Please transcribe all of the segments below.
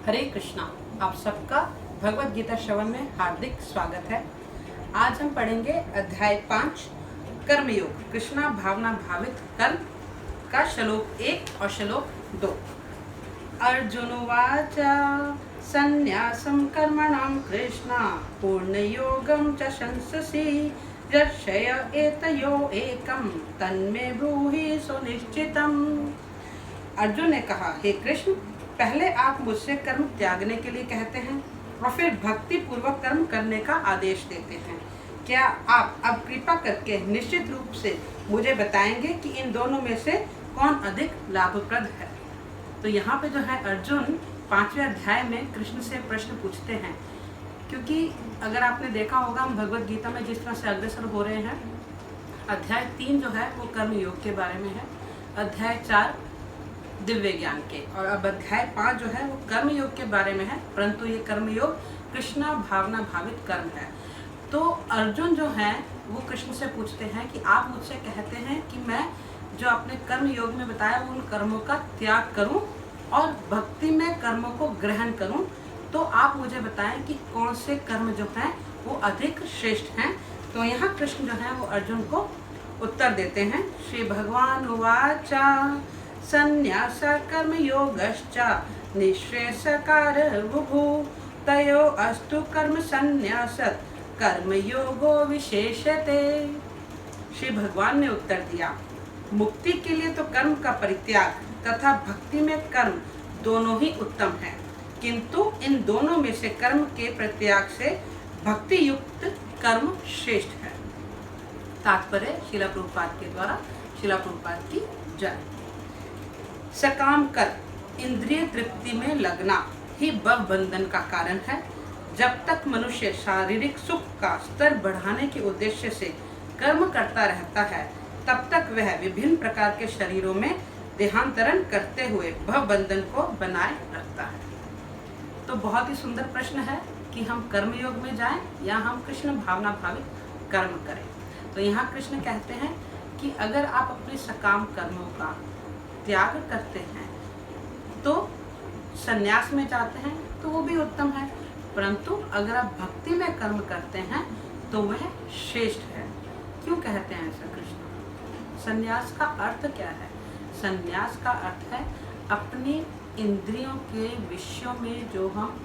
हरे कृष्णा। आप सबका भगवत गीता श्रवण में हार्दिक स्वागत है। आज हम पढ़ेंगे अध्याय 5 कर्मयोग कृष्णा भावना भावित कर्म का श्लोक 1 और श्लोक 2। अर्जुनोवाच संन्यासं कर्मणां कृष्णा पूर्णयोगं च शंससि यर्षय एतयो एकं तन्मे ब्रूहि सुनिश्चितम्। अर्जुन ने कहा, हे कृष्ण, पहले आप मुझसे कर्म त्यागने के लिए कहते हैं और फिर भक्ति पूर्वक कर्म करने का आदेश देते हैं। क्या आप अब कृपा करके निश्चित रूप से मुझे बताएंगे कि इन दोनों में से कौन अधिक लाभप्रद है? तो यहाँ पे जो है अर्जुन 5वें अध्याय में कृष्ण से प्रश्न पूछते हैं, क्योंकि अगर आपने देखा होगा हम भगवत गीता में जिस तरह से अग्रसर हो रहे हैं, अध्याय 3 जो है वो कर्म योग के बारे में है, अध्याय 4 दिव्य ज्ञान के, और अब अध्याय 5 जो है वो कर्म योग के बारे में है, परंतु ये कर्म योग कृष्णा भावना भावित कर्म है। तो अर्जुन जो है वो कृष्ण से पूछते हैं कि आप मुझसे कहते हैं कि मैं जो आपने कर्म योग में बताया उन कर्मों का त्याग करूं और भक्ति में कर्मों को ग्रहण करूं, तो आप मुझे बताएं कि कौन से कर्म जो हैं वो अधिक श्रेष्ठ हैं। तो यहाँ कृष्ण जो है वो अर्जुन को उत्तर देते हैं। श्री भगवान उवाच संन्यास कर्म योगश्च निःश्रेयसकार बुभु तयो अस्तु कर्म संन्यासत् कर्म योगो विशेषते। श्री भगवान ने उत्तर दिया, मुक्ति के लिए तो कर्म का परित्याग तथा भक्ति में कर्म दोनों ही उत्तम है, किंतु इन दोनों में से कर्म के परित्याग से भक्ति युक्त कर्म श्रेष्ठ है। तात्पर्य श्रील प्रभुपाद के द्वारा। श्रील प्रभुपाद की जय। सकाम कर इंद्रिय तृप्ति में लगना ही भव बंधन का कारण है। जब तक मनुष्य शारीरिक सुख का स्तर बढ़ाने के उद्देश्य से कर्म करता रहता है, तब तक वह विभिन्न प्रकार के शरीरों में देहांतरण करते हुए भव बंधन को बनाए रखता है। तो बहुत ही सुंदर प्रश्न है कि हम कर्मयोग में जाएं या हम कृष्ण भावना भावित कर्म करें। तो यहाँ कृष्ण कहते हैं कि अगर आप अपने सकाम कर्मों का त्याग करते हैं तो संन्यास में जाते हैं तो वो भी उत्तम है, परंतु अगर आप भक्ति में कर्म करते हैं तो वह श्रेष्ठ है। क्यों कहते हैं ऐसा कृष्ण? संन्यास का अर्थ क्या है? संन्यास का अर्थ है अपनी इंद्रियों के विषयों में जो हम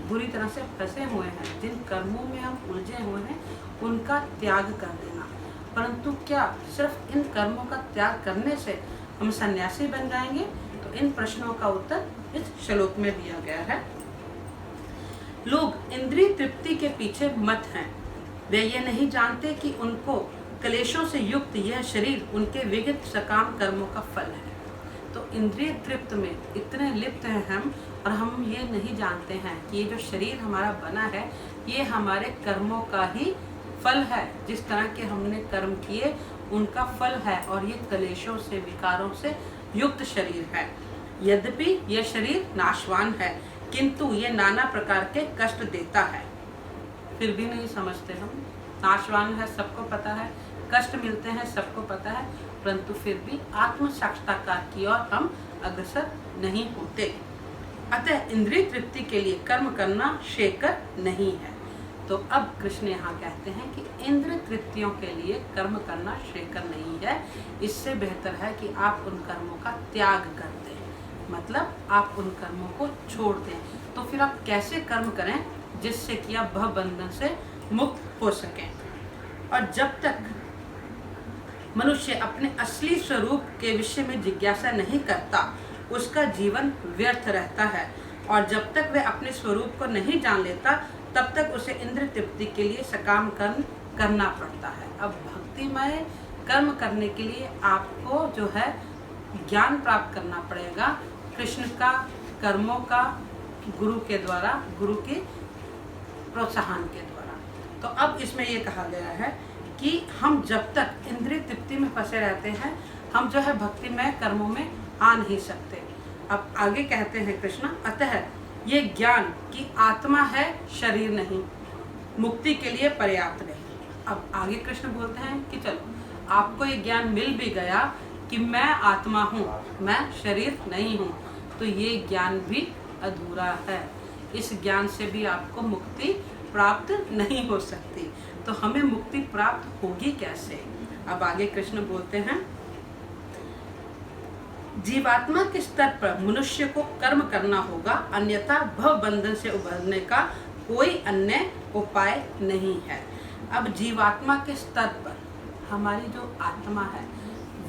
बुरी तरह से फंसे हुए हैं, जिन कर्मों में हम उलझे हुए हैं, उनका त्याग कर देना। परंतु क्या सिर्फ इन कर्मों का त्याग करने से हम सन्यासी बन जाएंगे? तो इन प्रश्नों का उत्तर इस श्लोक में दिया गया है। लोग इंद्रिय तृप्ति के पीछे मत हैं। वे ये नहीं जानते कि उनको क्लेशों से युक्त यह शरीर उनके विगत सकाम कर्मों का फल है। तो इंद्रिय तृप्त में इतने लिप्त हैं हम, और हम ये नहीं जानते हैं कि ये जो शरीर हमारा बना है ये हमारे कर्मों का ही फल है। जिस तरह के हमने कर्म किए उनका फल है, और ये क्लेशों से विकारों से युक्त शरीर है। यद्यपि यह शरीर नाशवान है, किंतु ये नाना प्रकार के कष्ट देता है। फिर भी नहीं समझते हम। नाशवान है सबको पता है, कष्ट मिलते हैं सबको पता है, परंतु फिर भी आत्म साक्षात्कार की ओर हम अग्रसर नहीं होते। अतः इंद्रिय तृप्ति के लिए कर्म करना श्रेयकर नहीं है। तो अब कृष्ण यहाँ कहते हैं कि इंद्रिय तृप्तियों के लिए कर्म करना श्रेयकर नहीं है। इससे बेहतर है कि आप उन कर्मों का त्याग कर दें, मतलब आप उन कर्मों को छोड़ दें। तो फिर आप कैसे कर्म करें जिससे कि आप भव बंधन से मुक्त हो सकें? और जब तक मनुष्य अपने असली स्वरूप के विषय में जिज्ञासा नहीं करता, उसका जीवन व्यर्थ रहता है, और जब तक वह अपने स्वरूप को नहीं जान लेता तब तक उसे इंद्रिय तृप्ति के लिए सकाम कर्म करना पड़ता है। अब भक्तिमय कर्म करने के लिए आपको जो है ज्ञान प्राप्त करना पड़ेगा कृष्ण का, कर्मों का, गुरु के द्वारा, गुरु के प्रोत्साहन के द्वारा। तो अब इसमें ये कहा गया है कि हम जब तक इंद्रिय तृप्ति में फंसे रहते हैं, हम जो है भक्तिमय कर्मों में आ नहीं सकते। अब आगे कहते हैं कृष्ण, अतः ये ज्ञान कि आत्मा है, शरीर नहीं, मुक्ति के लिए पर्याप्त नहीं। अब आगे कृष्ण बोलते हैं कि चलो आपको ये ज्ञान मिल भी गया कि मैं आत्मा हूँ, मैं शरीर नहीं हूँ, तो ये ज्ञान भी अधूरा है। इस ज्ञान से भी आपको मुक्ति प्राप्त नहीं हो सकती। तो हमें मुक्ति प्राप्त होगी कैसे? अब आगे कृष्ण बोलते हैं, जीवात्मा के स्तर पर मनुष्य को कर्म करना होगा, अन्यथा भव बंधन से उभरने का कोई अन्य उपाय नहीं है। अब जीवात्मा के स्तर पर हमारी जो आत्मा है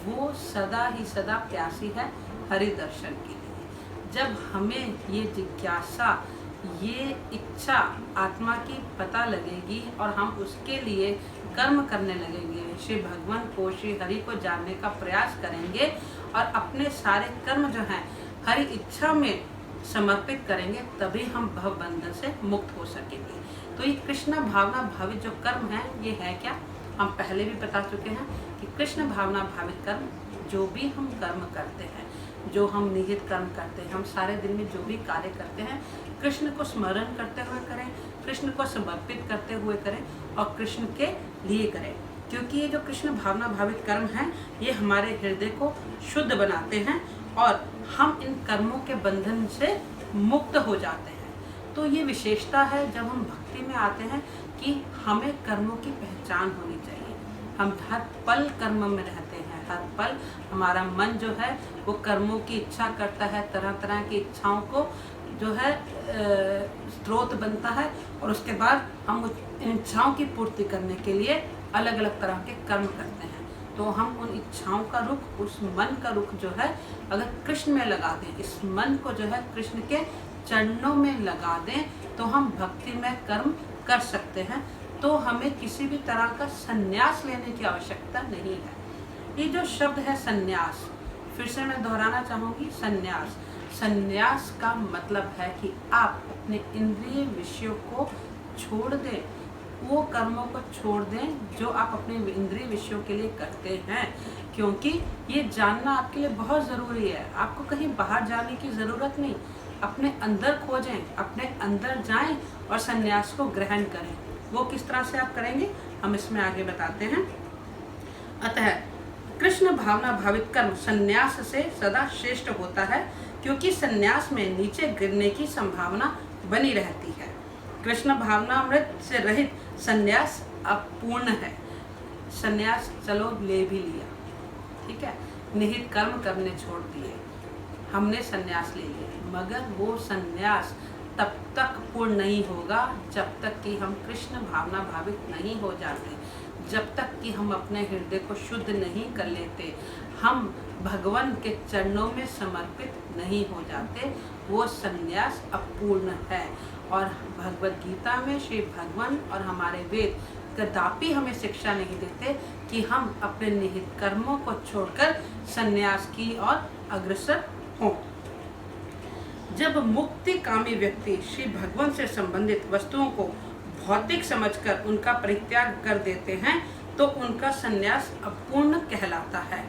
वो सदा ही सदा प्यासी है हरि दर्शन के लिए। जब हमें ये जिज्ञासा, ये इच्छा आत्मा की पता लगेगी और हम उसके लिए कर्म करने लगेंगे, श्री भगवान को, श्री हरि को जानने का प्रयास करेंगे और अपने सारे कर्म जो हैं हरि इच्छा में समर्पित करेंगे, तभी हम भव बंधन से मुक्त हो सकेंगे। तो ये कृष्ण भावना भावित जो कर्म है ये है क्या? हम पहले भी बता चुके हैं कि कृष्ण भावना भावित कर्म जो भी हम कर्म करते हैं, जो हम निहित कर्म करते हैं, हम सारे दिन में जो भी कार्य करते हैं, कृष्ण को स्मरण करते हुए करें, कृष्ण को समर्पित करते हुए करें और कृष्ण के लिए करें। क्योंकि ये जो कृष्ण भावना भावित कर्म हैं ये हमारे हृदय को शुद्ध बनाते हैं और हम इन कर्मों के बंधन से मुक्त हो जाते हैं। तो ये विशेषता है जब हम भक्ति में आते हैं कि हमें कर्मों की पहचान होनी चाहिए। हम हर पल कर्म में रहते हैं, हर पल हमारा मन जो है वो कर्मों की इच्छा करता है, तरह तरह की इच्छाओं को जो है स्रोत बनता है और उसके बाद हम उन इच्छाओं की पूर्ति करने के लिए अलग अलग तरह के कर्म करते हैं। तो हम उन इच्छाओं का रुख, उस मन का रुख जो है अगर कृष्ण में लगा दें, इस मन को जो है कृष्ण के चरणों में लगा दें, तो हम भक्ति में कर्म कर सकते हैं। तो हमें किसी भी तरह का संन्यास लेने की आवश्यकता नहीं है। ये जो शब्द है संन्यास, फिर से मैं दोहराना चाहूँगी, संन्यास। संन्यास का मतलब है कि आप अपने इंद्रिय विषयों को छोड़ दें, वो कर्मों को छोड़ दें जो आप अपने इंद्रिय विषयों के लिए करते हैं। क्योंकि ये जानना आपके लिए बहुत ज़रूरी है। आपको कहीं बाहर जाने की ज़रूरत नहीं, अपने अंदर खोजें, अपने अंदर जाएं और संन्यास को ग्रहण करें। वो किस तरह से आप करेंगे हम इसमें आगे बताते हैं। अतः कृष्ण भावना भावित कर्म संन्यास से सदा श्रेष्ठ होता है, क्योंकि संन्यास में नीचे गिरने की संभावना बनी रहती है। कृष्ण भावनामृत से रहित संन्यास अपूर्ण है। संन्यास चलो ले भी लिया, ठीक है, निहित कर्म करने छोड़ दिए, हमने संन्यास ले लिया, मगर वो संन्यास तब तक पूर्ण नहीं होगा जब तक कि हम कृष्ण भावना भावित नहीं हो जाते, जब तक कि हम अपने हृदय को शुद्ध नहीं कर लेते, हम भगवान के चरणों में समर्पित नहीं हो जाते, वो संन्यास अपूर्ण है। और भगवद गीता में श्री भगवान और हमारे वेद कदापि हमें शिक्षा नहीं देते कि हम अपने निहित कर्मों को छोड़कर संन्यास की ओर अग्रसर हों। जब मुक्ति कामी व्यक्ति श्री भगवान से संबंधित वस्तुओं को भौतिक समझकर उनका परित्याग कर देते हैं तो उनका संन्यास अपूर्ण कहलाता है।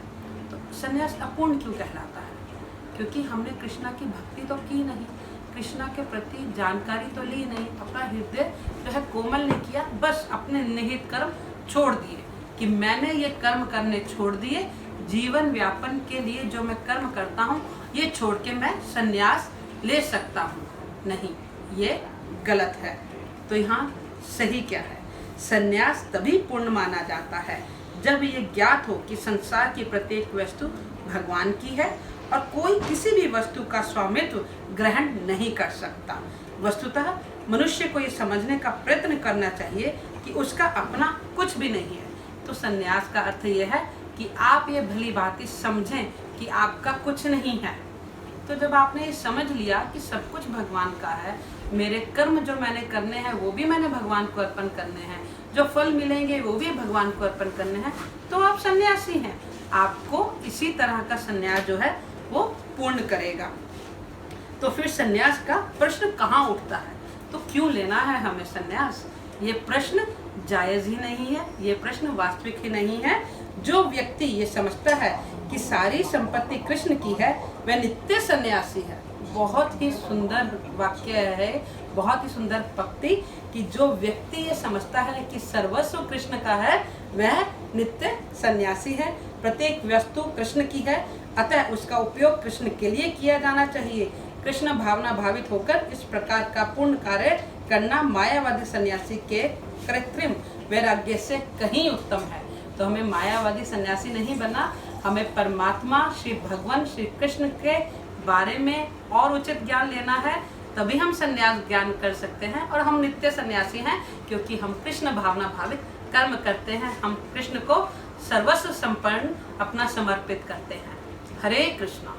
तो संन्यास अपूर्ण क्यों कहलाता है? क्योंकि हमने कृष्णा की भक्ति तो की नहीं, कृष्णा के प्रति जानकारी तो ली नहीं, अपना हृदय जो है कोमल नहीं किया, बस अपने निहित कर्म छोड़ दिए कि मैंने ये कर्म करने छोड़ दिए, जीवन व्यापन के लिए जो मैं कर्म करता हूँ ये छोड़ के मैं संन्यास ले सकता हूँ। नहीं, ये गलत है। तो यहाँ सही क्या है? संन्यास तभी पूर्ण माना जाता है जब ये ज्ञात हो कि संसार की प्रत्येक वस्तु भगवान की है और कोई किसी भी वस्तु का स्वामित्व ग्रहण नहीं कर सकता। वस्तुतः मनुष्य को ये समझने का प्रयत्न करना चाहिए कि उसका अपना कुछ भी नहीं है। तो संन्यास का अर्थ ये है कि आप ये भली भांति समझें कि आपका कुछ नहीं है। तो जब आपने ये समझ लिया कि सब कुछ भगवान का है, मेरे कर्म जो मैंने करने हैं वो भी मैंने भगवान को अर्पण करने हैं, जो फल मिलेंगे वो भी भगवान को अर्पण करने हैं, तो आप सन्यासी हैं। आपको इसी तरह का संन्यास जो है वो पूर्ण करेगा। तो फिर संन्यास का प्रश्न कहाँ उठता है? तो क्यों लेना है हमें संन्यास? ये प्रश्न जायज ही नहीं है, ये प्रश्न वास्तविक ही नहीं है। जो व्यक्ति ये समझता है कि सारी संपत्ति कृष्ण की है वह नित्य सन्यासी है। बहुत ही सुंदर वाक्य है, बहुत ही सुंदर पंक्ति कि जो व्यक्ति ये समझता है कि सर्वस्व कृष्ण का है वह नित्य सन्यासी है। प्रत्येक वस्तु कृष्ण की है, अतः उसका उपयोग कृष्ण के लिए किया जाना चाहिए। कृष्ण भावना भावित होकर इस प्रकार का पूर्ण कार्य करना मायावादी सन्यासी के कृत्रिम वैराग्य से कहीं उत्तम है। तो हमें मायावादी सन्यासी नहीं बनना, हमें परमात्मा श्री भगवान श्री कृष्ण के बारे में और उचित ज्ञान लेना है, तभी हम सन्यास ज्ञान कर सकते हैं। और हम नित्य सन्यासी हैं क्योंकि हम कृष्ण भावना भावित कर्म करते हैं, हम कृष्ण को सर्वस्व समर्पण अपना समर्पित करते हैं। हरे कृष्णा।